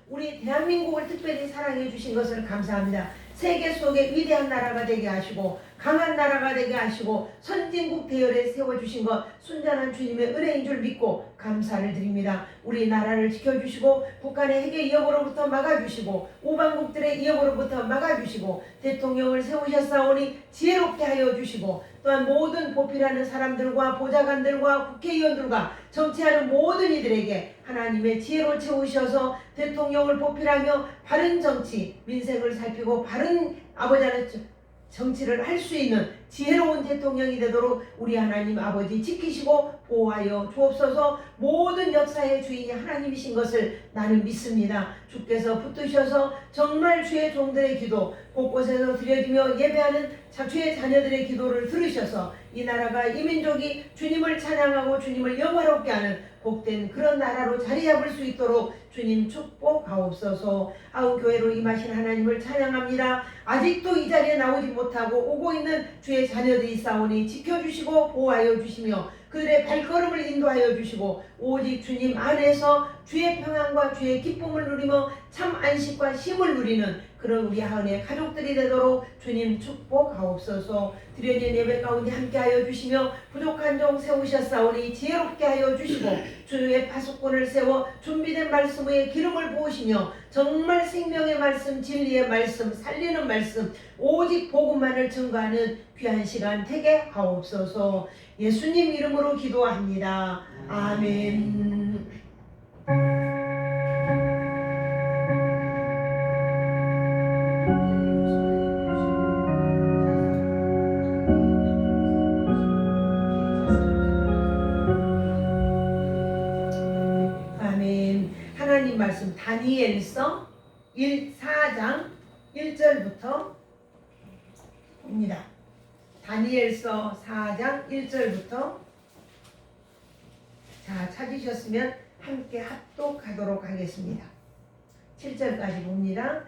우리 대한민국을 특별히 사랑해 주신 것을 감사합니다. 세계 속에 위대한 나라가 되게 하시고 강한 나라가 되게 하시고 선진국 대열에 세워주신 것 순전한 주님의 은혜인 줄 믿고 감사를 드립니다. 우리 나라를 지켜주시고 북한의 핵의 위협으로부터 막아주시고 우방국들의 위협으로부터 막아주시고 대통령을 세우셨사오니 지혜롭게 하여 주시고 또한 모든 보필하는 사람들과 보좌관들과 국회의원들과 정치하는 모든 이들에게 하나님의 지혜로 채우셔서 대통령을 보필하며 바른 정치, 민생을 살피고 바른 아버지는 정치를 할 수 있는 지혜로운 대통령이 되도록 우리 하나님 아버지 지키시고 보호하여 주옵소서. 모든 역사의 주인이 하나님이신 것을 나는 믿습니다. 주께서 붙드셔서 정말 주의 종들의 기도 곳곳에서 드려지며 예배하는 주의 자녀들의 기도를 들으셔서 이 나라가 이 민족이 주님을 찬양하고 주님을 영화롭게 하는 복된 그런 나라로 자리 잡을 수 있도록 주님 축복하옵소서. 교회로 임하신 하나님을 찬양합니다. 아직도 이 자리에 나오지 못하고 오고 있는 주의 자녀들이 있사오니 지켜주시고 보호하여 주시며 그들의 발걸음을 인도하여 주시고 오직 주님 안에서 주의 평안과 주의 기쁨을 누리며 참 안식과 쉼을 누리는 그런 우리 하은의 가족들이 되도록 주님 축복하옵소서. 드려진 예배 가운데 함께하여 주시며 부족한 종 세우셨사오니 지혜롭게 하여 주시고 주의 파수꾼을 세워 준비된 말씀 위에 기름을 부으시며 정말 생명의 말씀, 진리의 말씀, 살리는 말씀 오직 복음만을 증거하는 귀한 시간 되게 하옵소서. 예수님 이름으로 기도합니다. 아멘. 아멘. 하나님 말씀 다니엘서 4장 1절부터 봅니다. 다니엘서 4장 1절부터 찾으셨으면 함께 합독하도록 하겠습니다. 7절까지 봅니다.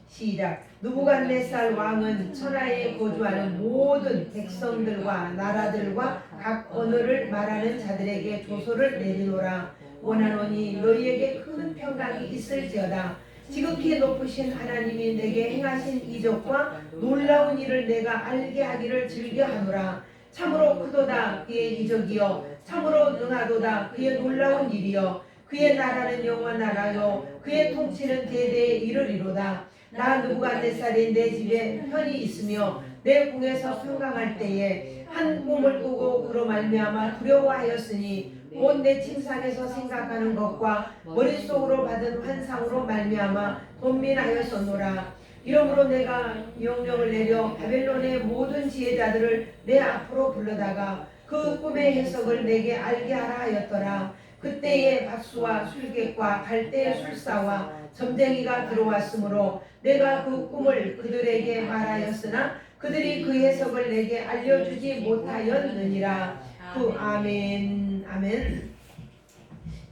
시작. 느부갓네살 왕은 천하에 거주하는 모든 백성들과 나라들과 각 언어를 말하는 자들에게 조서를 내리노라. 원하노니 너희에게 큰 평강이 있을지어다. 지극히 높으신 하나님이 내게 행하신 이적과 놀라운 일을 내가 알게 하기를 즐겨하노라. 참으로 크도다 그의 이적이여 참으로 능하도다 그의 놀라운 일이여 그의 나라는 영원하라요 그의 통치는 대대에 이르리로다. 나 느부갓네살이 내 집에 편히 있으며 내 궁에서 평강할 때에 한 꿈을 꾸고 그로 말미암아 두려워하였으니 곧 내 침상에서 생각하는 것과 머릿속으로 받은 환상으로 말미암아 돈민하였었노라. 이러므로 내가 명령을 내려 바벨론의 모든 지혜자들을 내 앞으로 불러다가 그 꿈의 해석을 내게 알게 하라 하였더라. 그때에 박수와 술객과 갈대의 술사와 점쟁이가 들어왔으므로 내가 그 꿈을 그들에게 말하였으나 그들이 그 해석을 내게 알려주지 못하였느니라. 아멘. 아멘.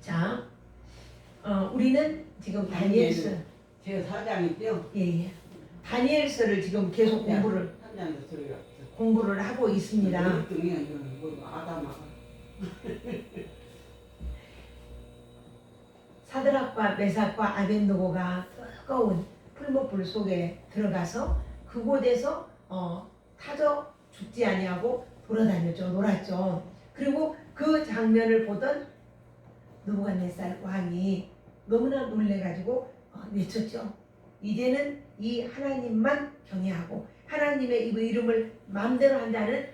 자, 우리는 지금 다니엘서 제 4장이죠? 예. 다니엘서를 지금 계속 공부를 하고 있습니다. 사드락과 메삭과 아벳느고가 뜨거운 풀무불 속에 들어가서 그곳에서 타져 죽지 아니하고 돌아다녔죠. 놀았죠. 그리고 그 장면을 보던 느부갓네살 왕이 너무나 놀래가지고 외쳤죠. 이제는 이 하나님만 경외하고 하나님의 이름을 마음대로 한다는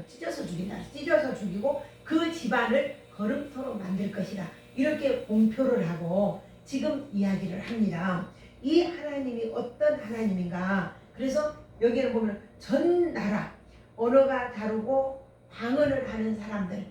찢어서 죽인다. 찢어서 죽이고 그 집안을 거름토로 만들 것이다. 이렇게 공표를 하고 지금 이야기를 합니다. 이 하나님이 어떤 하나님인가. 그래서 여기를 보면 전 나라 언어가 다르고 방언을 하는 사람들,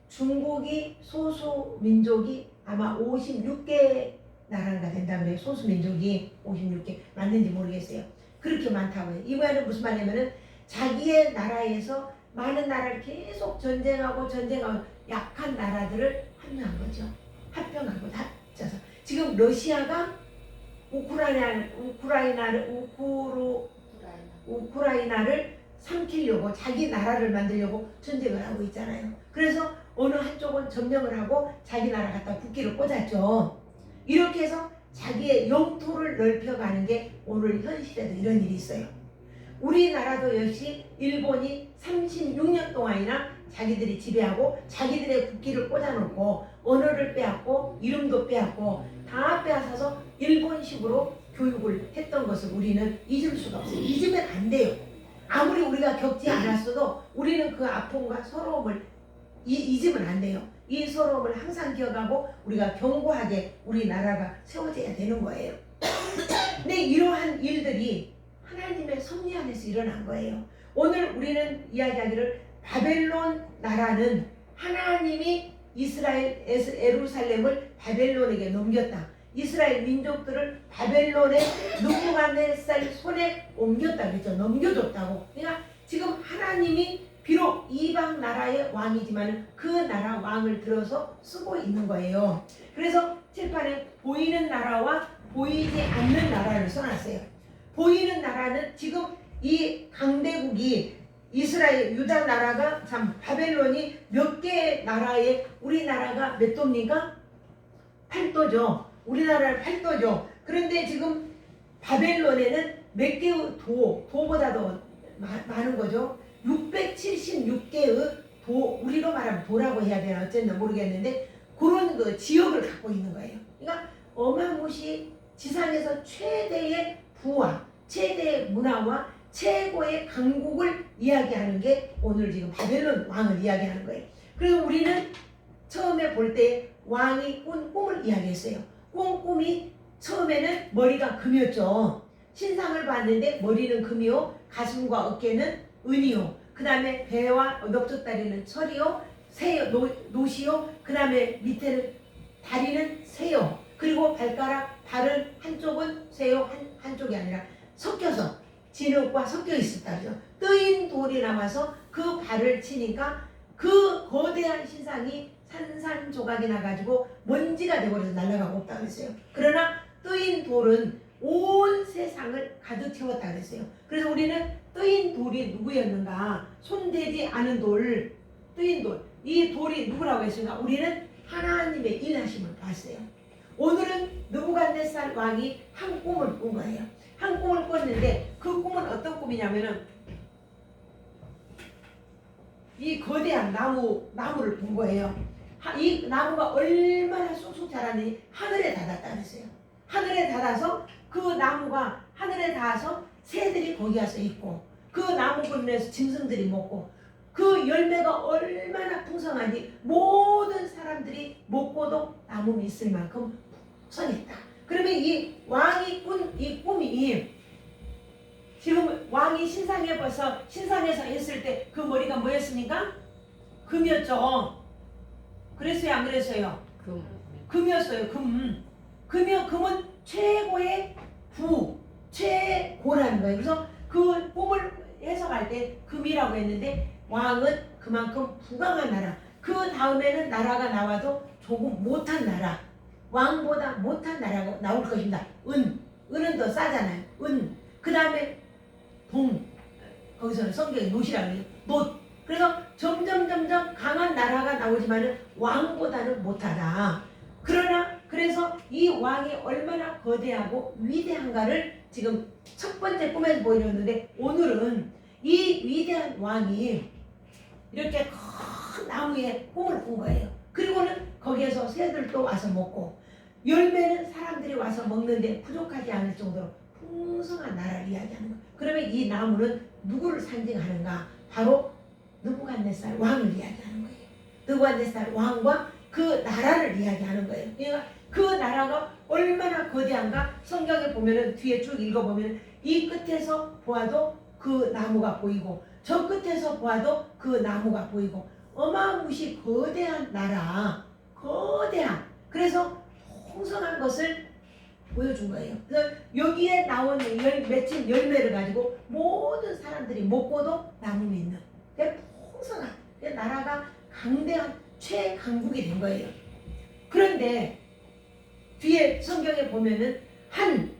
중국이 소수민족이 아마 56개 나라가 된다 그래요. 소수민족이 56개 맞는지 모르겠어요. 그렇게 많다고 해요. 이 말은 무슨 말이냐면은 자기의 나라에서 많은 나라를 계속 전쟁하고 약한 나라들을 합류한 거죠. 합병하고 합쳐서 지금 러시아가 우크라이나를 삼키려고 자기 나라를 만들려고 전쟁을 하고 있잖아요. 그래서 어느 한쪽은 점령을 하고 자기 나라 갖다 국기를 꽂았죠. 이렇게 해서 자기의 영토를 넓혀가는 게 오늘 현실에도 이런 일이 있어요. 우리나라도 역시 일본이 36년 동안이나 자기들이 지배하고 자기들의 국기를 꽂아놓고 언어를 빼앗고 이름도 빼앗고 다 빼앗아서 일본식으로 교육을 했던 것을 우리는 잊을 수가 없어요. 잊으면 안 돼요. 아무리 우리가 겪지 않았어도 우리는 그 아픔과 서러움을 잊으면 안 돼요. 이 서러움을 항상 기억하고 우리가 견고하게 우리나라가 세워져야 되는 거예요. 근데 이러한 일들이 하나님의 섭리 안에서 일어난 거예요. 오늘 우리는 이야기하기를 바벨론 나라는 하나님이 이스라엘 예루살렘을 바벨론에게 넘겼다. 이스라엘 민족들을 바벨론의 느부갓네살 손에 옮겼다 그랬죠. 넘겨줬다고. 그러니까 지금 하나님이 비록 이방 나라의 왕이지만 그 나라 왕을 들어서 쓰고 있는 거예요. 그래서 칠판에 보이는 나라와 보이지 않는 나라를 써놨어요. 보이는 나라는 지금 이 강대국이 이스라엘 유다 나라가 참 바벨론이 몇 개의 나라에 우리나라가 몇 도입니까? 8도죠. 우리나라를 8도죠. 그런데 지금 바벨론에는 몇 개의 도보다도 많은 거죠. 676개의 우리로 말하면 도라고 해야 되나 어쨌나 모르겠는데 그런 그 지역을 갖고 있는 거예요. 그러니까 어마무시 지상에서 최대의 부와 최대의 문화와 최고의 강국을 이야기하는 게 오늘 지금 바벨론 왕을 이야기하는 거예요. 그리고 우리는 처음에 볼 때 왕이 꾼 꿈을 이야기했어요. 꾼 꿈이 처음에는 머리가 금이었죠. 신상을 봤는데 머리는 금이요, 가슴과 어깨는 은이요, 그 다음에 배와 넓적다리는 철이요, 노시요, 그 다음에 밑에는 다리는 새요, 그리고 발은 한쪽은 새요, 한쪽이 아니라 섞여서 진흙과 섞여 있었다. 그죠? 뜨인 돌이 남아서 그 발을 치니까 그 거대한 신상이 산산조각이 나가지고 먼지가 되어버려서 날아가고 없다 그랬어요. 그러나 뜨인 돌은 온 세상을 가득 채웠다 그랬어요. 그래서 우리는 뜨인 돌이 누구였는가? 손대지 않은 돌, 뜨인 돌. 이 돌이 누구라고 했습니까? 우리는 하나님의 일하심을 봤어요. 오늘은 느부갓네살 왕이 한 꿈을 꾼 거예요. 한 꿈을 꿨는데 그 꿈은 어떤 꿈이냐면은 이 거대한 나무를 본 거예요. 이 나무가 얼마나 쑥쑥 자라니 하늘에 닿았다 그랬어요. 하늘에 닿아서 그 나무가 하늘에 닿아서 새들이 거기 와서 있고 그 나무 그늘에서 짐승들이 먹고 그 열매가 얼마나 풍성하니 모든 사람들이 먹고도 남음이 있을 만큼 풍성했다. 그러면 이 왕이 꾼 이 꿈이 지금 왕이 신상에서 했을 때 그 머리가 뭐였습니까? 금이었죠. 그랬어요, 안 그랬어요? 금이었어요. 금은 최고의 최고라는 거예요. 그래서 그 꿈을 해석할 때 금이라고 했는데 왕은 그만큼 부강한 나라. 그 다음에는 나라가 나와도 조금 못한 나라. 왕보다 못한 나라가 나올 것입니다. 은은 더 싸잖아요. 그 다음에 거기서는 성경에 노시라고 해요. 그래서 점점 강한 나라가 나오지만은 왕보다는 못하다. 그래서 이 왕이 얼마나 거대하고 위대한가를 지금 첫 번째 꿈에서 보여줬는데 오늘은 이 위대한 왕이 이렇게 큰 나무에 꿈을 꾼 거예요. 그리고는 거기에서 새들도 와서 먹고 열매는 사람들이 와서 먹는데 부족하지 않을 정도로 풍성한 나라를 이야기하는 거예요. 그러면 이 나무는 누구를 상징하는가? 바로 느부갓네살 왕을 이야기하는 거예요. 느부갓네살 왕과 그 나라를 이야기하는 거예요. 그러니까 그 나라가 얼마나 거대한가? 성경에 보면은 뒤에 쭉 읽어보면 이 끝에서 보아도 그 나무가 보이고 저 끝에서 보아도 그 나무가 보이고 어마무시 거대한 나라, 거대한. 그래서 풍성한 것을 보여준 거예요. 그래서 여기에 나온 맺힌 열매를 가지고 모든 사람들이 먹고도 남음이 있는 풍성한 나라가 강대한 최강국이 된 거예요. 그런데 뒤에 성경에 보면은 한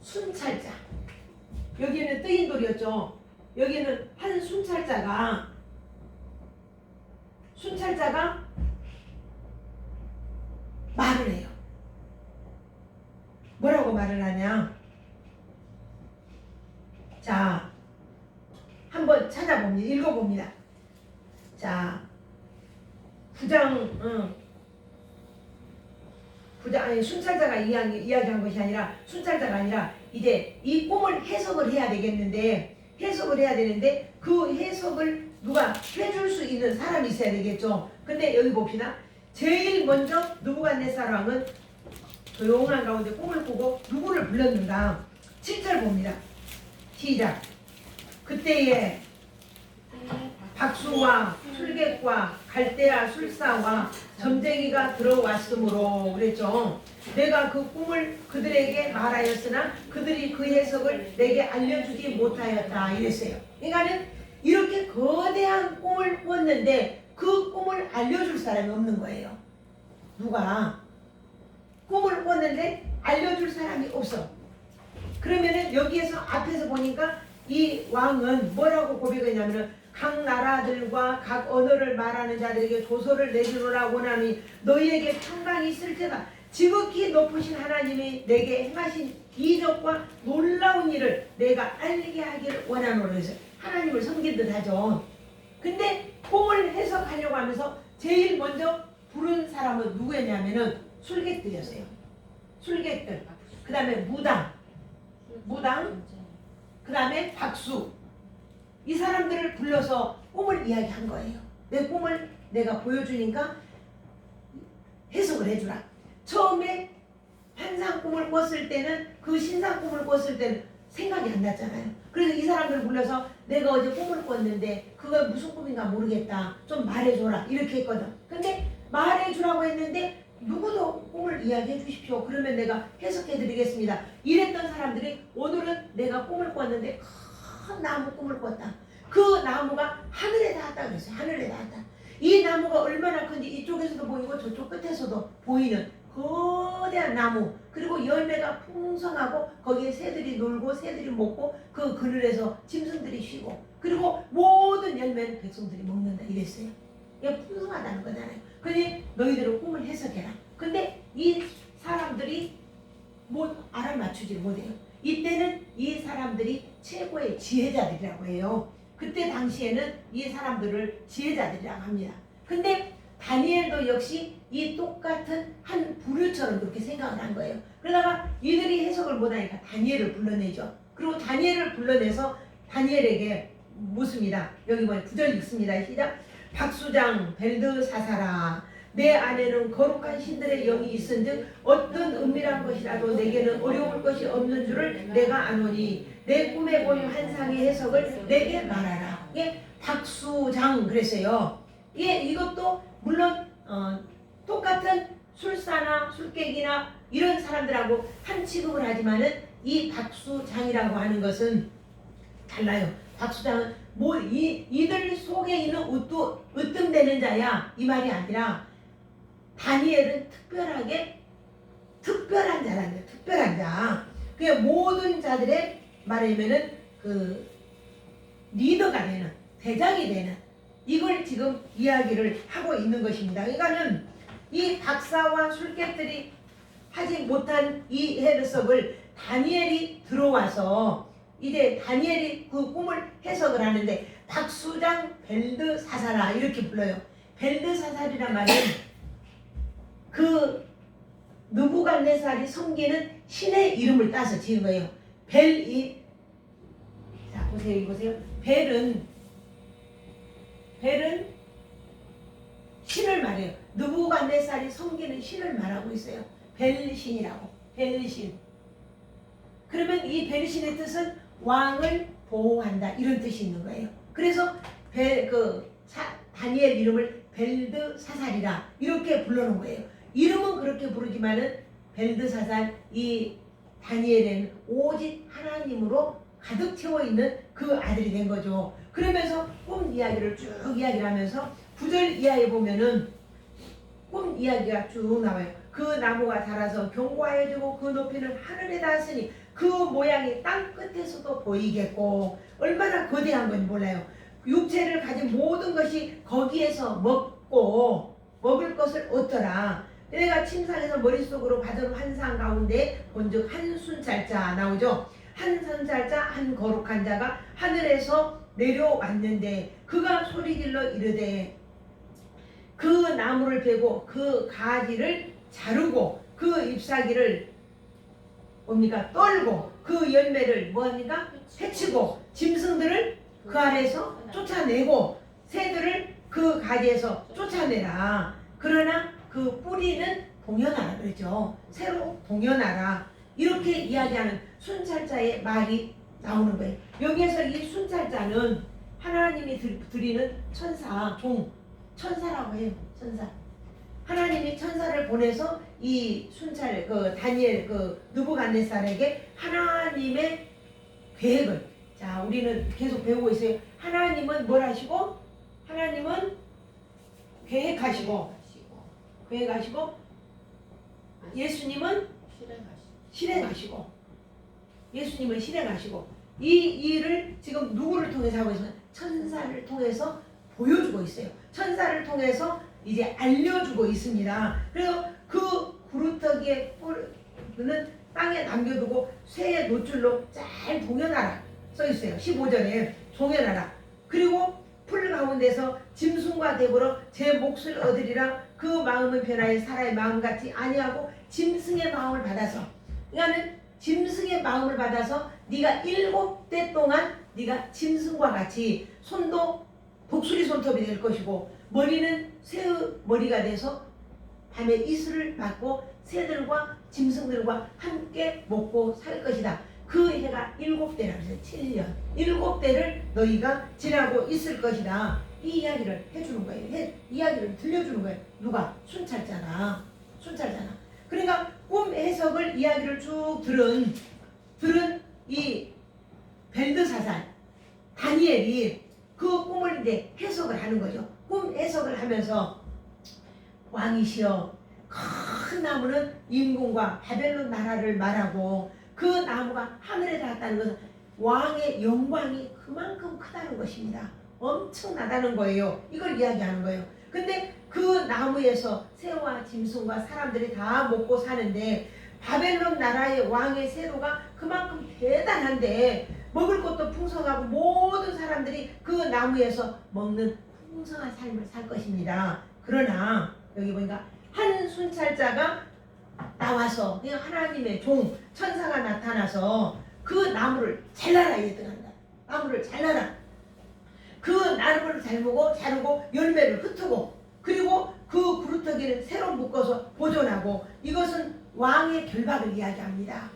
순찰자, 여기는 뜨인 돌이었죠. 여기는 한 순찰자가 말을 해요. 뭐라고 말을 하냐? 자, 한번 찾아봅니다. 읽어봅니다. 자, 아니, 순찰자가 이야기한 것이 아니라, 순찰자가 아니라 이제 이 꿈을 해석을 해야 되겠는데, 그 해석을 누가 해줄 수 있는 사람이 있어야 되겠죠. 근데 여기 봅시다. 제일 먼저 느부갓네살 왕은 조용한 가운데 꿈을 꾸고 누구를 불렀는가? 7절 봅니다. 시작. 그때에 박수와 술객과 갈대아 술사와 점쟁이가 들어왔으므로 그랬죠. 내가 그 꿈을 그들에게 말하였으나 그들이 그 해석을 내게 알려주지 못하였다 이랬어요. 그러니까는 이렇게 거대한 꿈을 꿨는데 그 꿈을 알려줄 사람이 없는 거예요. 누가 꿈을 꿨는데 알려줄 사람이 없어. 그러면은 여기에서 앞에서 보니까 이 왕은 뭐라고 고백했냐면은 각 나라들과 각 언어를 말하는 자들에게 조서를 내주노라 원함이 너희에게 평강이 있을지다. 지극히 높으신 하나님이 내게 행하신 이적과 놀라운 일을 내가 알리게 하기를 원하노라 해서 하나님을 섬긴 듯 하죠. 근데 꿈을 해석하려고 하면서 제일 먼저 부른 사람은 누구였냐면은 술객들이었어요. 술객들. 그 다음에 무당, 그 다음에 박수. 이 사람들을 불러서 꿈을 이야기한 거예요. 내 꿈을 내가 보여주니까 해석을 해주라. 처음에 환상 꿈을 꿨을 때는 그 신상 꿈을 꿨을 때는 생각이 안 났잖아요. 그래서 이 사람들을 불러서 내가 어제 꿈을 꿨는데 그거 무슨 꿈인가 모르겠다. 좀 말해줘라. 이렇게 했거든. 근데 말해주라고 했는데 누구도 꿈을 이야기해 주십시오. 그러면 내가 해석해 드리겠습니다. 이랬던 사람들이 오늘은 내가 꿈을 꿨는데 큰 나무 꿈을 꿨다. 그 나무가 하늘에 닿았다 그랬어요. 하늘에 닿았다. 이 나무가 얼마나 큰지 이쪽에서도 보이고 저쪽 끝에서도 보이는 거대한 나무, 그리고 열매가 풍성하고 거기에 새들이 놀고 새들이 먹고 그 그늘에서 짐승들이 쉬고 그리고 모든 열매는 백성들이 먹는다 이랬어요. 이게 풍성하다는 거잖아요. 그러니 너희들은 꿈을 해석해라. 근데 이 사람들이 알아맞추지 못해요. 이때는 이 사람들이 최고의 지혜자들이라고 해요. 그때 당시에는 이 사람들을 지혜자들이라고 합니다. 근데 다니엘도 역시 이 똑같은 한 부류처럼 그렇게 생각을 한 거예요. 그러다가 이들이 해석을 못하니까 다니엘을 불러내죠. 그리고 다니엘을 불러내서 다니엘에게 묻습니다. 여기 보면 9절 읽습니다. 시작. 박수장 벨드사사라, 내 안에는 거룩한 신들의 영이 있은즉 어떤 은밀한 것이라도 내게는 어려울 것이 없는 줄을 내가 아노니 내 꿈에 본 환상의 해석을 내게 말하라. 이게 박수장 그랬어요. 이것도 물론 똑같은 술사나 술객이나 이런 사람들하고 한 취급을 하지만은 이 박수장이라고 하는 것은 달라요. 박수장은 이들 속에 있는 으뜸되는 자야 이 말이 아니라 다니엘은 특별한 자라는 거야. 특별한 자. 그 모든 자들의 말하면은 그 리더가 되는, 대장이 되는, 이걸 지금 이야기를 하고 있는 것입니다. 그러니까는 이 박사와 술객들이 하지 못한 이 해석을 다니엘이 들어와서 이제 다니엘이 그 꿈을 해석을 하는데 박수장 벨드사사라 이렇게 불러요. 벨드사살이란 말은 그 느부갓네살이 섬기는 신의 이름을 따서 지은 거예요. 자 보세요, 이보세요. 벨은 신을 말해요. 느부갓네살이 섬기는 신을 말하고 있어요. 벨신이라고. 벨신. 그러면 이 벨신의 뜻은 왕을 보호한다 이런 뜻이 있는 거예요. 그래서 다니엘 이름을 벨드사살이라 이렇게 불러놓은 거예요. 이름은 그렇게 부르지만은 벨드사살 이 다니엘에는 오직 하나님으로 가득 채워 있는 그 아들이 된 거죠. 그러면서 꿈 이야기를 쭉 이야기를 하면서 9절 이하에 보면은 꿈 이야기가 쭉 나와요. 그 나무가 자라서 견고하여지고 그 높이는 하늘에 닿았으니 그 모양이 땅 끝에서도 보이겠고 얼마나 거대한 건지 몰라요. 육체를 가진 모든 것이 거기에서 먹고 먹을 것을 얻더라. 내가 침상에서 머릿속으로 받은 환상 가운데 본즉 한 순찰자 나오죠. 한 순찰자 한 거룩한 자가 하늘에서 내려왔는데 그가 소리질러 이르되 그 나무를 베고 그 가지를 자르고 그 잎사귀를 뭡니까 떨고 그 열매를 뭐합니까 해치고 짐승들을 그 아래에서 쫓아내고 새들을 그 가지에서 쫓아내라. 그러나 그 뿌리는 동연하라 그랬죠. 새로 동연하라. 이렇게 이야기하는 순찰자의 말이 나오는 거예요. 여기에서 이 순찰자는 하나님이 드리는 천사, 천사라고 해요. 천사. 하나님이 천사를 보내서 이 순찰 다니엘 느부갓네살에게 하나님의 계획을, 자 우리는 계속 배우고 있어요. 하나님은 뭘 하시고? 하나님은 계획하시고 예수님은 실행하시고 예수님은 실행하시고 이 일을 지금 누구를 통해서 하고 있어요? 천사를 통해서 보여주고 있어요. 천사를 통해서 이제 알려주고 있습니다. 그래서 그 구루터기의 뿔은 땅에 남겨두고 쇠의 노줄로 잘 동연하라 써 있어요. 15절에 동연하라. 그리고 풀 가운데서 짐승과 대보러 제 몫을 얻으리라. 그 마음은 변화에 사람의 마음 같이 아니하고 짐승의 마음을 받아서, 그러니까는 짐승의 마음을 받아서 네가 7대 동안 네가 짐승과 같이 손도 독수리 손톱이 될 것이고 머리는 새의 머리가 돼서 밤에 이슬을 맞고 새들과 짐승들과 함께 먹고 살 것이다. 그 해가 7대라고 해서 7년 7대를 너희가 지나고 있을 것이다. 이 이야기를 해주는 거예요. 이야기를 들려주는 거예요. 누가? 순찰자나. 그러니까 꿈 해석을 이야기를 쭉 들은 이 벨드사살 다니엘이 그 꿈을 이제 해석을 하는 거죠. 꿈 해석을 하면서 왕이시여 큰 나무는 임금과 바벨론 나라를 말하고 그 나무가 하늘에 닿았다는 것은 왕의 영광이 그만큼 크다는 것입니다. 엄청나다는 거예요. 이걸 이야기하는 거예요. 근데 그 나무에서 새와 짐승과 사람들이 다 먹고 사는데 바벨론 나라의 왕의 세로가 그만큼 대단한데 먹을 것도 풍성하고 모든 사람들이 그 나무에서 먹는 풍성한 삶을 살 것입니다. 그러나 여기 보니까 한 순찰자가 나와서 그냥 하나님의 종 천사가 나타나서 그 나무를 잘라라 얘기한다. 나무를 잘라라. 그 나무를 자르고 열매를 흩고 그리고 그 구루터기를 새로 묶어서 보존하고 이것은 왕의 결박을 이야기합니다.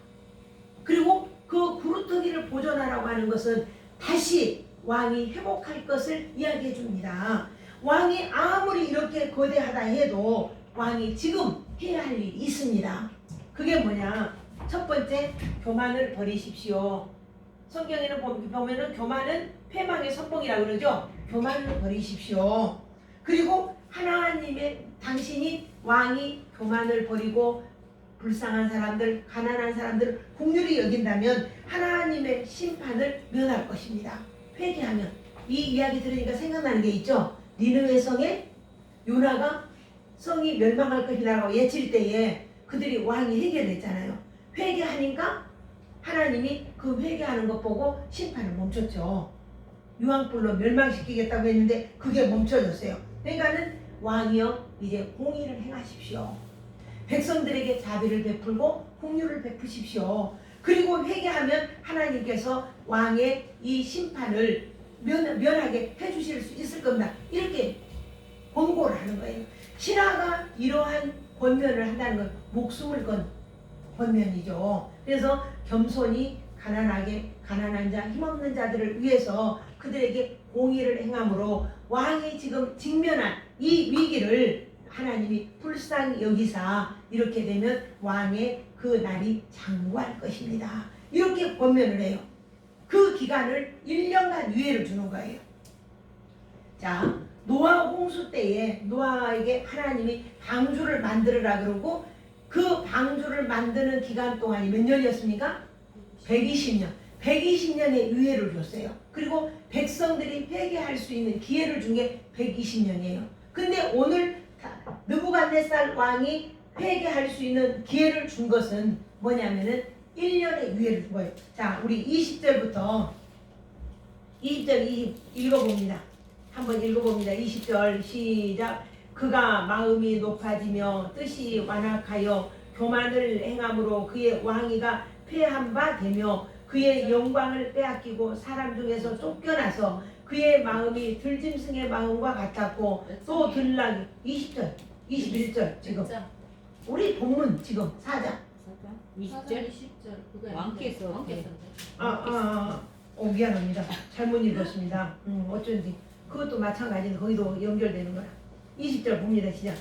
그리고 그 구루터기를 보존하라고 하는 것은 다시 왕이 회복할 것을 이야기해 줍니다. 왕이 아무리 이렇게 거대하다 해도 왕이 지금 해야 할 일이 있습니다. 그게 뭐냐? 첫 번째, 교만을 버리십시오. 성경에는 보면은 교만은 패망의 선봉이라고 그러죠. 교만을 버리십시오. 그리고 하나님의 당신이 왕이 교만을 버리고 불쌍한 사람들, 가난한 사람들을 긍휼히 여긴다면 하나님의 심판을 면할 것입니다. 회개하면. 이 이야기 들으니까 생각나는 게 있죠. 니느웨 성에 요나가 성이 멸망할 것이라고 예칠 때에 그들이 왕이 회개를 했잖아요. 회개하니까 하나님이 그 회개하는 것 보고 심판을 멈췄죠. 유황불로 멸망시키겠다고 했는데 그게 멈춰졌어요. 그러니까는 왕이여 이제 공의를 행하십시오. 백성들에게 자비를 베풀고 긍휼을 베푸십시오. 그리고 회개하면 하나님께서 왕의 이 심판을 면하게 해주실 수 있을 겁니다. 이렇게 권고를 하는 거예요. 신하가 이러한 권면을 한다는 건 목숨을 건 권면이죠. 그래서 겸손히 가난한 자, 힘없는 자들을 위해서 그들에게 공의를 행함으로 왕이 지금 직면한 이 위기를 하나님이 불쌍히 여기사 이렇게 되면 왕의 그 날이 장구할 것입니다. 이렇게 권면을 해요. 그 기간을 1년간 유예를 주는 거예요. 자, 노아 홍수 때에 노아에게 하나님이 방주를 만들으라 그러고 그 방주를 만드는 기간 동안이 몇 년이었습니까? 120년. 120년의 유예를 줬어요. 그리고 백성들이 회개할 수 있는 기회를 준 게 120년이에요. 근데 오늘 느부갓네살 왕이 회개할 수 있는 기회를 준 것은 뭐냐면은 1년의 유예를 준 거예요. 자, 우리 20절부터 20절 읽어봅니다. 한번 읽어봅니다. 20절 시작. 그가 마음이 높아지며 뜻이 완악하여 교만을 행함으로 그의 왕위가 패한 바 되며 그의 영광을 빼앗기고 사람 중에서 쫓겨나서 그의 마음이 들짐승의 마음과 같았고 또 들락이 20절 21절 지금 우리 본문 지금 4장 20절 왕께서 미안합니다. 잘못 읽었습니다. 어쩐지 그것도 마찬가지인데 거기도 연결되는 거야. 20절 봅니다. 시작.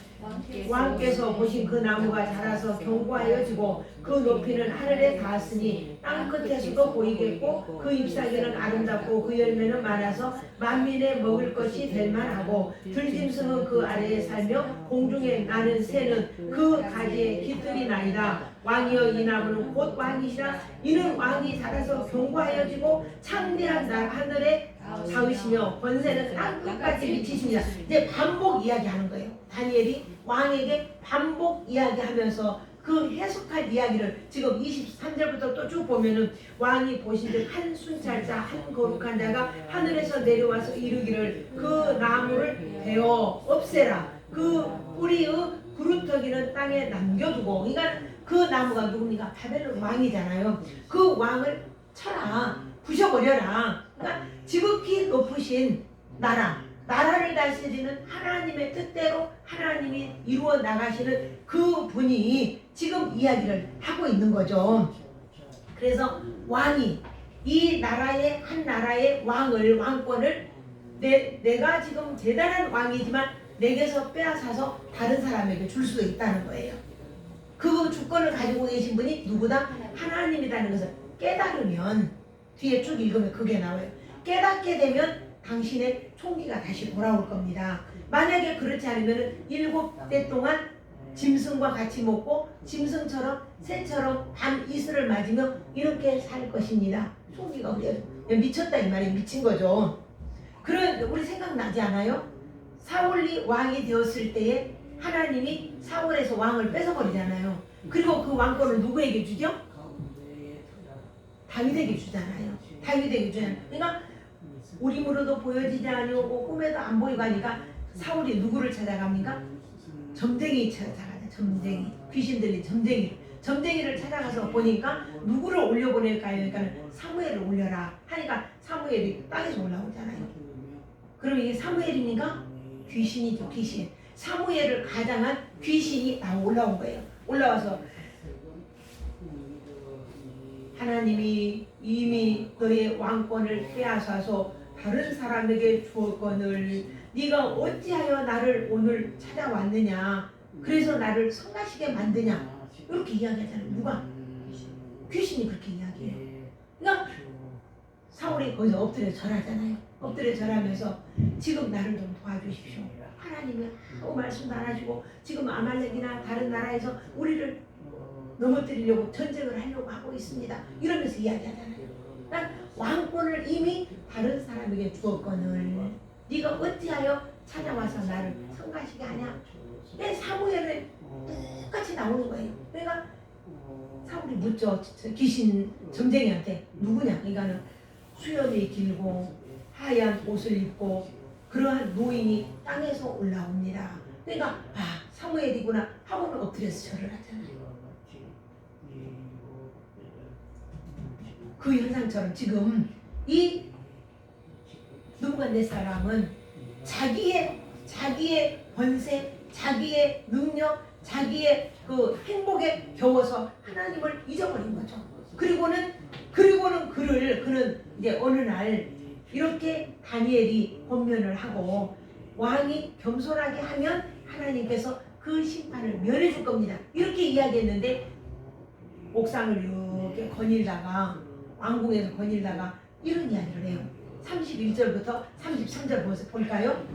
왕께서 보신 그 나무가 자라서 견고하여지고 그 높이는 하늘에 닿았으니 땅 끝에서도 보이겠고 그 잎사귀는 아름답고 그 열매는 많아서 만민의 먹을 것이 될 만하고 들짐승은 그 아래에 살며 공중에 나는 새는 그 가지에 깃들이 나이다. 왕이여 이 나무는 곧 왕이시라. 이는 왕이 자라서 견고하여지고 창대한 날 하늘에 닿으시며 권세는 땅 끝까지 미치십니다. 이제 반복 이야기하는 거예요. 다니엘이 왕에게 반복 이야기하면서 그 해석할 이야기를 지금 23절부터 또 쭉 보면은 왕이 보신즉 한 순찰자 한 거룩한 자가 하늘에서 내려와서 이르기를 그 나무를 베어 없애라. 그 뿌리의 구루터기는 땅에 남겨두고. 그러니까 그 나무가 누굽니까? 바벨론 왕이잖아요. 그 왕을 쳐라. 부셔버려라. 그러니까 지극히 높으신 나라를 다스리는 하나님의 뜻대로 하나님이 이루어 나가시는 그 분이 지금 이야기를 하고 있는 거죠. 그래서 왕이 이 나라의 한 나라의 왕권을 내가 지금 대단한 왕이지만 내게서 빼앗아서 다른 사람에게 줄 수도 있다는 거예요. 그 주권을 가지고 계신 분이 누구다? 하나님이라는 것을 깨달으면 뒤에 쭉 읽으면 그게 나와요. 깨닫게 되면 당신의 총기가 다시 돌아올 겁니다. 만약에 그렇지 않으면 7대 동안 짐승과 같이 먹고 짐승처럼 새처럼 밤 이슬을 맞으며 이렇게 살 것입니다. 총기가 미쳤다 이 말이 미친 거죠. 그런 우리 생각나지 않아요? 사울이 왕이 되었을 때에 하나님이 사울에서 왕을 뺏어버리잖아요. 그리고 그 왕권을 누구에게 주죠? 다윗에게 주잖아요. 다윗에게 주잖아요. 그러니까 우리 물어도 보여지지 아니오고 꿈에도 안 보이고 하니까 사울이 누구를 찾아갑니까? 점쟁이 찾아가자. 점쟁이. 귀신 들린 점쟁이를 찾아가서 보니까 누구를 올려보낼까요? 그러니까 사무엘을 올려라 하니까 사무엘이 땅에서 올라오잖아요. 그럼 이게 사무엘입니까? 귀신이죠. 귀신. 사무엘을 가장한 귀신이 다 올라온 거예요. 올라와서 하나님이 이미 너의 왕권을 빼앗아서 다른 사람에게 주었거늘 네가 어찌하여 나를 오늘 찾아왔느냐. 그래서 나를 성가시게 만드냐. 이렇게 이야기하잖아요. 누가? 귀신이 그렇게 이야기해요. 그러니까 사울이 거기서 엎드려 절하잖아요. 엎드려 절하면서 지금 나를 좀 도와주십시오. 하나님은 아무 말씀도 안 하시고 지금 아말렉이나 다른 나라에서 우리를 넘어뜨리려고 전쟁을 하려고 하고 있습니다. 이러면서 이야기하잖아요. 그러니까 왕권을 이미 다른 사람에게 주었거늘 네가 어찌하여 찾아와서 나를 성가시게 하냐. 내 사무엘을 똑같이 나오는 거예요. 그러니까 사울이 묻죠. 귀신 점쟁이한테 누구냐. 그러니까는 수염이 길고 하얀 옷을 입고 그러한 노인이 땅에서 올라옵니다. 그러니까 사무엘이구나 하고는 엎드려서 절을 하잖아요. 그 현상처럼 지금 이 느부갓네살은 자기의 권세, 자기의 능력, 자기의 그 행복에 겨워서 하나님을 잊어버린 거죠. 그리고는 그는 이제 어느 날 이렇게 다니엘이 권면을 하고 왕이 겸손하게 하면 하나님께서 그 심판을 면해 줄 겁니다. 이렇게 이야기했는데 옥상을 이렇게 거닐다가 왕궁에서 거닐다가 이런 이야기를 해요. 31절부터 33절 볼까요?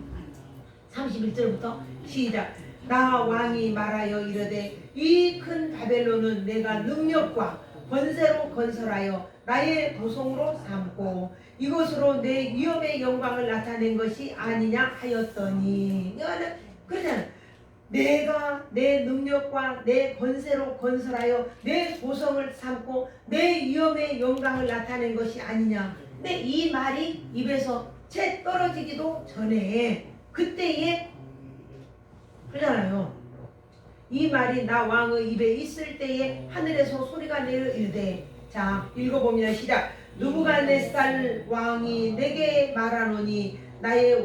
31절부터 시작. 나 왕이 말하여 이르되 이 큰 바벨론은 내가 능력과 권세로 건설하여 나의 도성으로 삼고 이것으로 내 위엄의 영광을 나타낸 것이 아니냐 하였더니. 그러잖아. 내가 내 능력과 내 권세로 건설하여 내 고성을 삼고 내 위엄의 영광을 나타낸 것이 아니냐. 근데 이 말이 입에서 채 떨어지기도 전에 그때에 그러잖아요. 이 말이 나 왕의 입에 있을 때에 하늘에서 소리가 내려 이르되. 자, 읽어봅니다. 시작. 느부갓네살 왕이 내게 말하노니 너의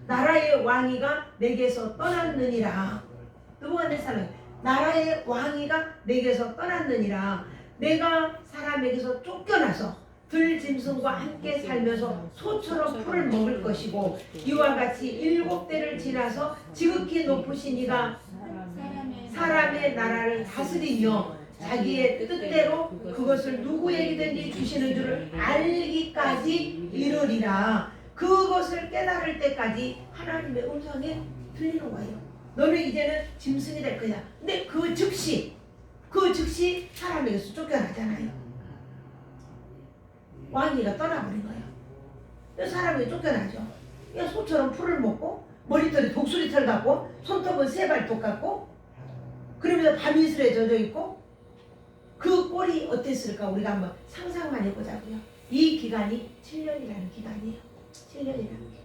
나라의 왕이가 내게서 떠났느니라. 느부갓네살 나라의 왕이가 내게서 떠났느니라. 내가 사람에게서 쫓겨나서 들짐승과 함께 살면서 소처럼 풀을 먹을 것이고 이와 같이 7대를 지나서 지극히 높으신 이가 사람의 나라를 다스리며 자기의 뜻대로 그것을 누구에게든지 주시는 줄을 알기까지 이르리라. 그것을 깨달을 때까지 하나님의 음성이 들리는 거예요. 너는 이제는 짐승이 될 거야. 근데 그 즉시 사람에게서 쫓겨나잖아요. 왕이가 떠나버린 거예요. 사람이 쫓겨나죠. 소처럼 풀을 먹고 머리털이 독수리털 같고 손톱은 새발톱 같고 그러면서 밤이슬에 젖어 있고 그 꼴이 어땠을까 우리가 한번 상상만 해보자고요. 이 기간이 7년이라는 기간이에요. 7년이라는 기간.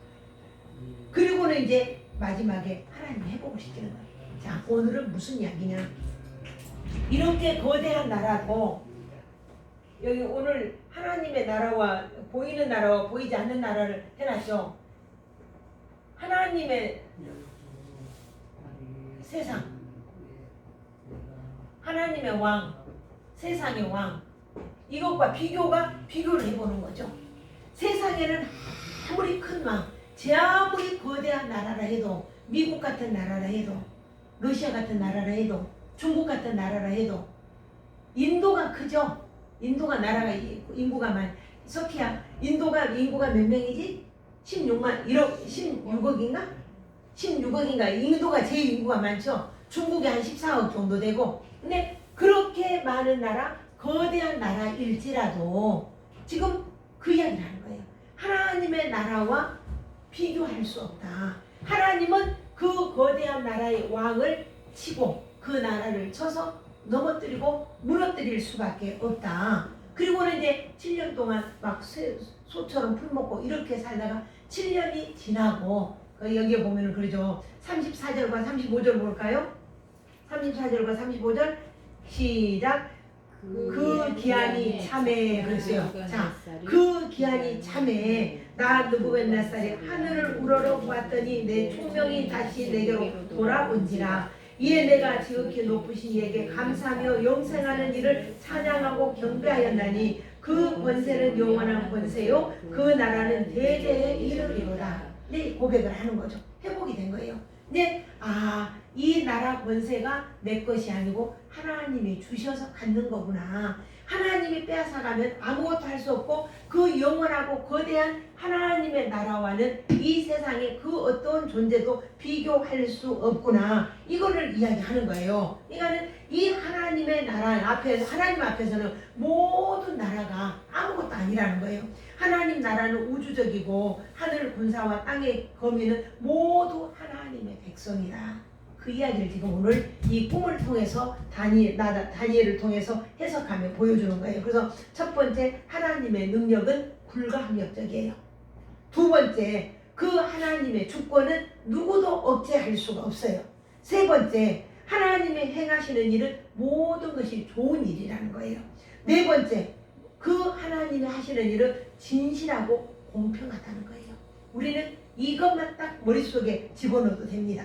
그리고는 이제 마지막에 하나님이 회복을 시키는 거예요. 자, 오늘은 무슨 이야기냐. 이렇게 거대한 나라고 여기 오늘 하나님의 나라와 보이는 나라와 보이지 않는 나라를 해놨죠. 하나님의 세상, 하나님의 왕, 세상의 왕, 이것과 비교를 해보는 거죠. 세상에는 아무리 큰 왕, 제 아무리 거대한 나라라 해도, 미국 같은 나라라 해도, 러시아 같은 나라라 해도, 중국 같은 나라라 해도, 인도가 크죠. 인도가 나라가 인구가 석희야, 인도가 몇 명이지? 16억인가? 16억인가? 인도가 제일 인구가 많죠. 중국이 한 14억 정도 되고. 근데 그렇게 많은 나라, 거대한 나라일지라도 지금 그 이야기를 하는 거예요. 하나님의 나라와 비교할 수 없다. 하나님은 그 거대한 나라의 왕을 치고 그 나라를 쳐서 넘어뜨리고 무너뜨릴 수밖에 없다. 그리고는 이제 7년 동안 막 소처럼 풀 먹고 이렇게 살다가 7년이 지나고 여기에 보면은 그러죠. 34절과 35절 볼까요? 34절과 35절 시작. 그 기한이 참에 그랬어요. 자, 그 기한이 참에 나 느부갓네살이 하늘을 우러러 보았더니 내 총명이 다시 내게로 돌아온지라. 이에 내가 지극히 높으신 이에게 감사하며 영생하는 이를 찬양하고 경배하였나니 그 권세는 영원한 권세요 그 나라는 대대에 이르리로다. 네, 고백을 하는 거죠. 회복이 된 거예요. 근데 이 나라 권세가 내 것이 아니고 하나님이 주셔서 갖는 거구나. 하나님이 빼앗아가면 아무것도 할 수 없고 그 영원하고 거대한 하나님의 나라와는 이 세상의 그 어떤 존재도 비교할 수 없구나. 이거를 이야기하는 거예요. 그러니까 이 하나님의 나라 앞에서, 하나님 앞에서는 모든 나라가 아무것도 아니라는 거예요. 하나님 나라는 우주적이고 하늘 군사와 땅의 거민은 모두 하나님의 백성이다. 그 이야기를 지금 오늘 이 꿈을 통해서 다니엘을 통해서 해석하며 보여주는 거예요. 그래서 첫 번째, 하나님의 능력은 불가항력적이에요. 두 번째, 그 하나님의 주권은 누구도 억제할 수가 없어요. 세 번째, 하나님이 행하시는 일은 모든 것이 좋은 일이라는 거예요. 네 번째, 그 하나님이 하시는 일은 진실하고 공평하다는 거예요. 우리는 이것만 딱 머릿속에 집어넣어도 됩니다.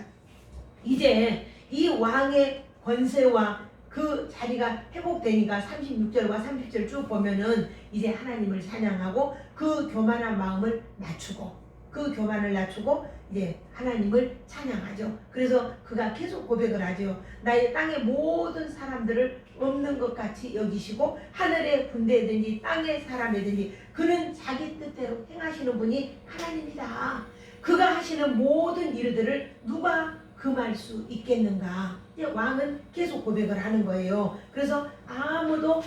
이제 이 왕의 권세와 그 자리가 회복되니까 36절과 30절 쭉 보면은 이제 하나님을 찬양하고 그 교만한 마음을 낮추고 그 교만을 낮추고 이제 하나님을 찬양하죠. 그래서 그가 계속 고백을 하죠. 나의 땅의 모든 사람들을 없는 것 같이 여기시고 하늘의 군대든지 땅의 사람이든지 그는 자기 뜻대로 행하시는 분이 하나님이다. 그가 하시는 모든 일들을 누가 금할 수 있겠는가. 왕은 계속 고백을 하는 거예요. 그래서 아무도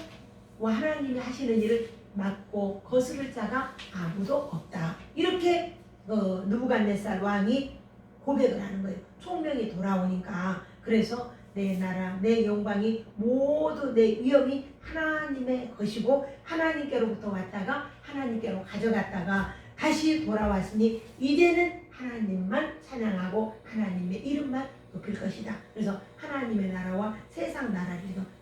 하나님이 하시는 일을 막고 거스를 자가 아무도 없다. 이렇게 느부갓네살 왕이 고백을 하는 거예요. 총명이 돌아오니까. 그래서 내 나라, 내 영광이 모두 내 위엄이 하나님의 것이고 하나님께로부터 왔다가 하나님께로 가져갔다가 다시 돌아왔으니 이제는 하나님만 찬양하고 하나님의 이름만 높일 것이다. 그래서 하나님의 나라와 세상 나라를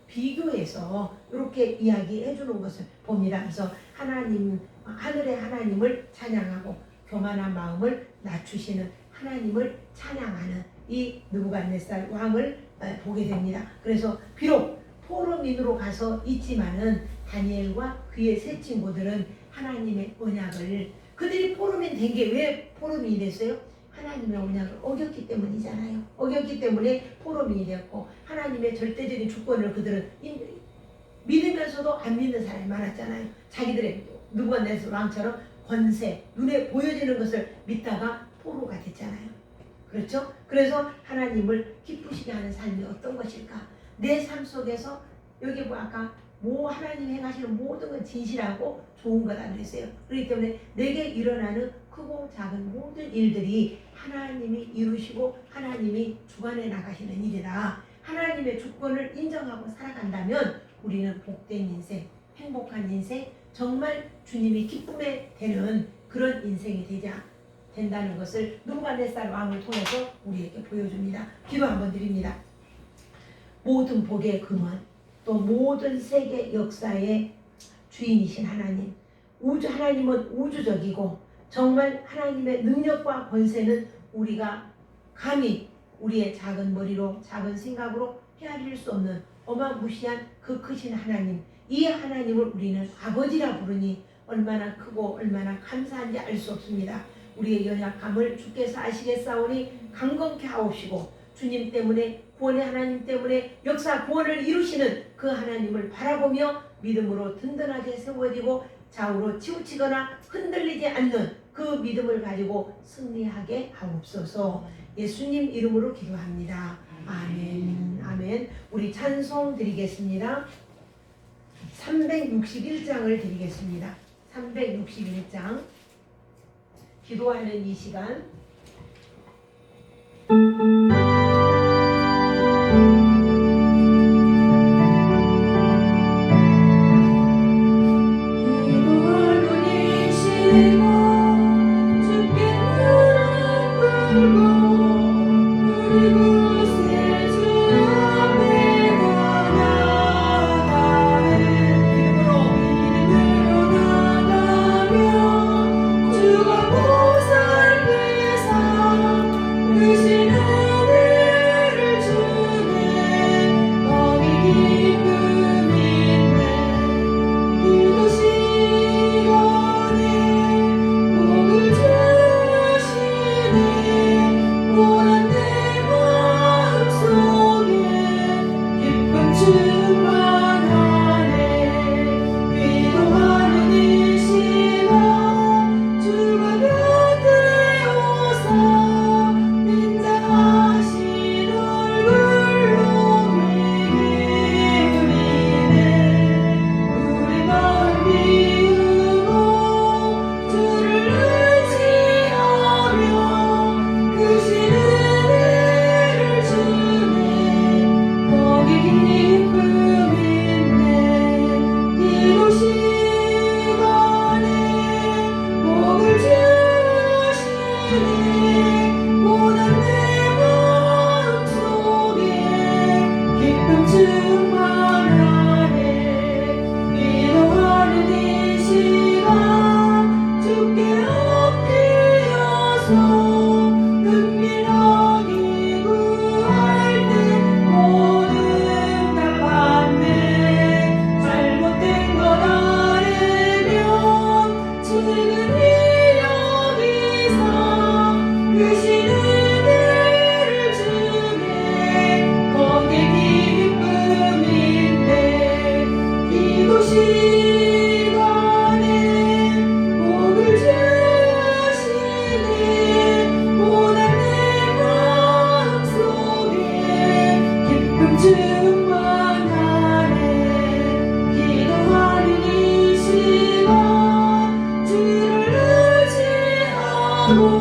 비교해서 이렇게 이야기해 주는 것을 봅니다. 그래서 하나님, 하늘의 하나님을 찬양하고 교만한 마음을 낮추시는 하나님을 찬양하는 이 느부갓네살 왕을 보게 됩니다. 그래서 비록 포로민으로 가서 있지만은 다니엘과 그의 세 친구들은 하나님의 언약을, 그들이 포로민 된 게 왜 포로민이 됐어요? 하나님의 언약을 어겼기 때문이잖아요. 어겼기 때문에 포로민이 되었고 하나님의 절대적인 주권을 그들은 믿으면서도 안 믿는 사람이 많았잖아요. 자기들의 느부갓네살 왕처럼 권세, 눈에 보여지는 것을 믿다가 포로가 됐잖아요. 그렇죠? 그래서 하나님을 기쁘시게 하는 삶이 어떤 것일까? 내 삶 속에서 여기 아까 하나님 행하시는 모든 건 진실하고 좋은 거다 그랬어요. 그렇기 때문에 내게 일어나는 크고 작은 모든 일들이 하나님이 이루시고 하나님이 주관해 나가시는 일이다. 하나님의 주권을 인정하고 살아간다면 우리는 복된 인생, 행복한 인생, 정말 주님이 기쁨에 되는 그런 인생이 된다는 것을 느부갓네살 왕을 통해서 우리에게 보여줍니다. 기도 한번 드립니다. 모든 복의 근원, 또 모든 세계 역사의 주인이신 하나님, 하나님은 우주적이고 정말 하나님의 능력과 권세는 우리가 감히 우리의 작은 머리로 작은 생각으로 헤아릴 수 없는 어마무시한 그 크신 하나님, 이 하나님을 우리는 아버지라 부르니 얼마나 크고 얼마나 감사한지 알 수 없습니다. 우리의 연약함을 주께서 아시겠사오니 강건케 하옵시고 주님 때문에, 구원의 하나님 때문에 역사 구원을 이루시는 그 하나님을 바라보며 믿음으로 든든하게 세워지고 좌우로 치우치거나 흔들리지 않는 그 믿음을 가지고 승리하게 하옵소서. 예수님 이름으로 기도합니다. 아멘. 아멘. 우리 찬송 드리겠습니다. 361장을 드리겠습니다. 361장. 기도하는 이 시간. 주를 의지하고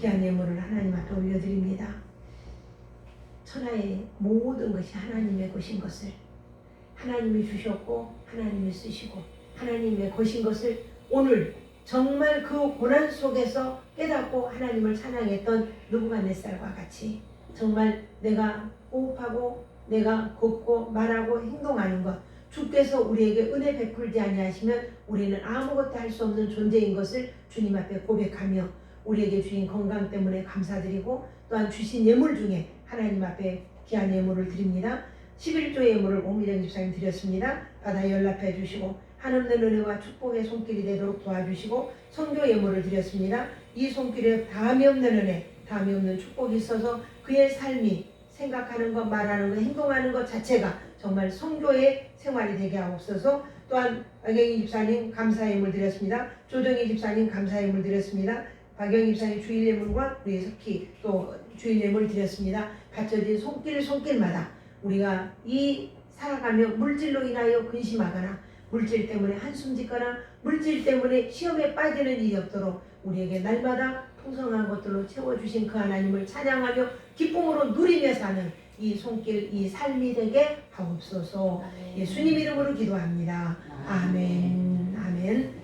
귀한 예물을 하나님 앞에 올려드립니다. 천하의 모든 것이 하나님의 것인 것을 하나님이 주셨고 하나님이 쓰시고 하나님의 것인 것을 오늘 정말 그 고난 속에서 깨닫고 하나님을 찬양했던 느부갓네살과 같이 정말 내가 호흡하고 내가 걷고 말하고 행동하는 것 주께서 우리에게 은혜 베풀지 아니하시면 우리는 아무것도 할 수 없는 존재인 것을 주님 앞에 고백하며 우리에게 주신 건강 때문에 감사드리고 또한 주신 예물 중에 하나님 앞에 귀한 예물을 드립니다. 11조의 예물을 오미정 집사님 드렸습니다. 받아 연락해 주시고 한없는 은혜와 축복의 손길이 되도록 도와주시고 선교 예물을 드렸습니다. 이 손길에 다함이 없는 은혜, 다함이 없는 축복이 있어서 그의 삶이 생각하는 것, 말하는 것, 행동하는 것 자체가 정말 선교의 생활이 되게 하옵소서. 또한 박영희 집사님 감사 예물 드렸습니다. 조정희 집사님 감사 예물 드렸습니다. 박영희 집사님 주일 예물과 우리 석희 또 주일 예물 드렸습니다. 받쳐진 손길마다 우리가 이 살아가며 물질로 인하여 근심하거나 물질 때문에 한숨 짓거나 물질 때문에 시험에 빠지는 일이 없도록 우리에게 날마다 풍성한 것들로 채워주신 그 하나님을 찬양하며 기쁨으로 누리며 사는 이 손길, 이 삶이 되게 하옵소서. 예수님 이름으로 기도합니다. 아멘. 아멘.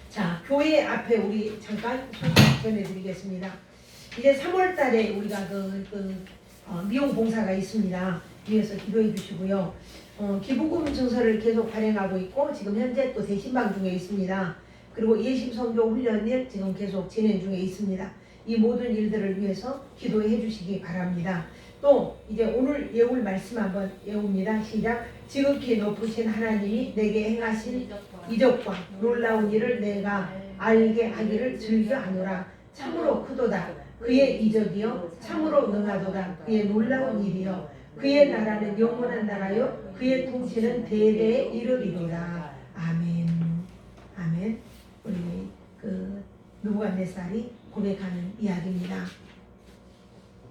자, 교회 앞에 우리 잠깐 소식 전해드리겠습니다. 이제 3월달에 우리가 미용 봉사가 있습니다. 위에서 기도해 주시고요. 기부금 증서를 계속 발행하고 있고 지금 현재 또 대신방 중에 있습니다. 그리고 예심 선교 훈련일 지금 계속 진행 중에 있습니다. 이 모든 일들을 위해서 기도해 주시기 바랍니다. 또 이제 오늘 예울 말씀 한번 외웁니다. 시작. 지극히 높으신 하나님이 내게 행하신 이적과 놀라운 일을 내가 알게 하기를 즐겨하노라. 참으로 크도다. 그의 이적이요 참으로 능하도다. 그의 놀라운 일이요 그의 나라는 영원한 나라요 그의 통치는 대대에 이르리로다. 아멘. 아멘. 우리 느부갓네살이 고백하는 이야기입니다.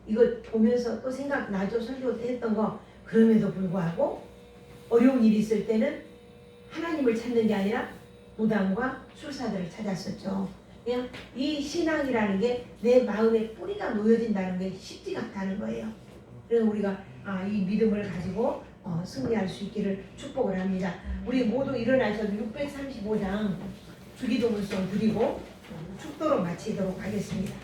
이거 보면서 또 생각나죠. 설교 때 했던 거. 그럼에도 불구하고 어려운 일이 있을 때는 하나님을 찾는 게 아니라 무당과 술사들을 찾았었죠. 그냥 이 신앙이라는 게 내 마음에 뿌리가 놓여진다는 게 쉽지가 않다는 거예요. 그래서 우리가 이 믿음을 가지고 승리할 수 있기를 축복을 합니다. 우리 모두 일어나셔서 635장 주기도문송 드리고 축도로 마치도록 하겠습니다.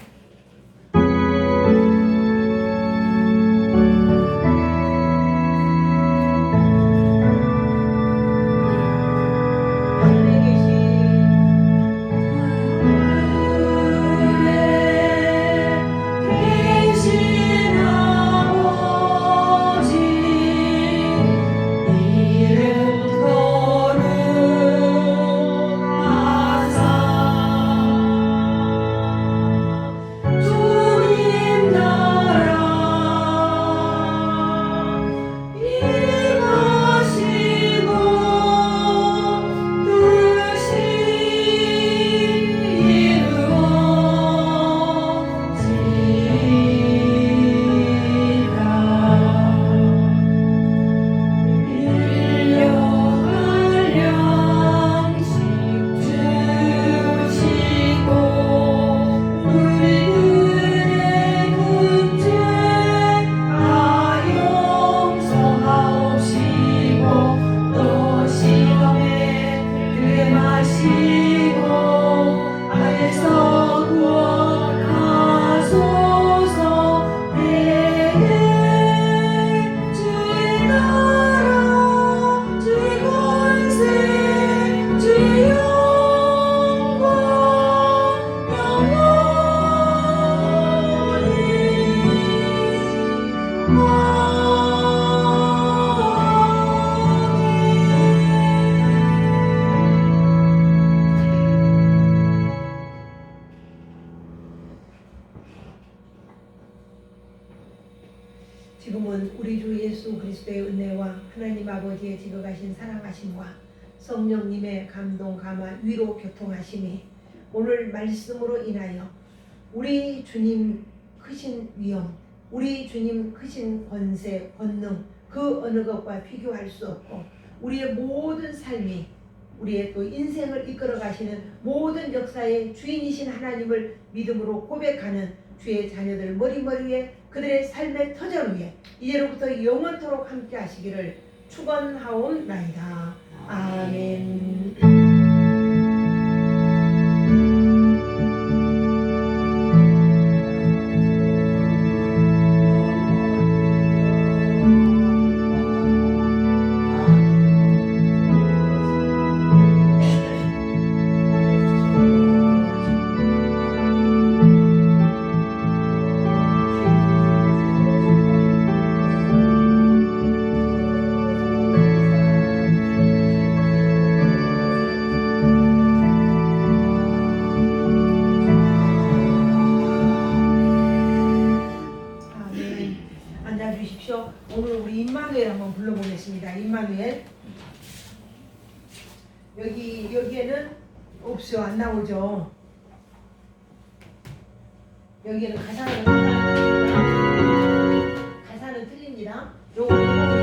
지금은 우리 주 예수 그리스도의 은혜와 하나님 아버지의 지극하신 사랑하심과 성령님의 감동, 감화, 위로, 교통하심이 오늘 말씀으로 인하여 우리 주님 크신 위엄, 우리 주님 크신 권세, 권능, 그 어느 것과 비교할 수 없고 우리의 모든 삶이 우리의 또 인생을 이끌어 가시는 모든 역사의 주인이신 하나님을 믿음으로 고백하는 주의 자녀들 머리머리 위에 그들의 삶의 터전 위에 이제로부터 영원토록 함께 하시기를 축원하옵나이다. 아멘. 앉아주십시오. 오늘 우리 임마누엘 한번 불러보겠습니다. 임마누엘. 여기에는 없어요. 안 나오죠. 여기에는 가사는 틀립니다. 요거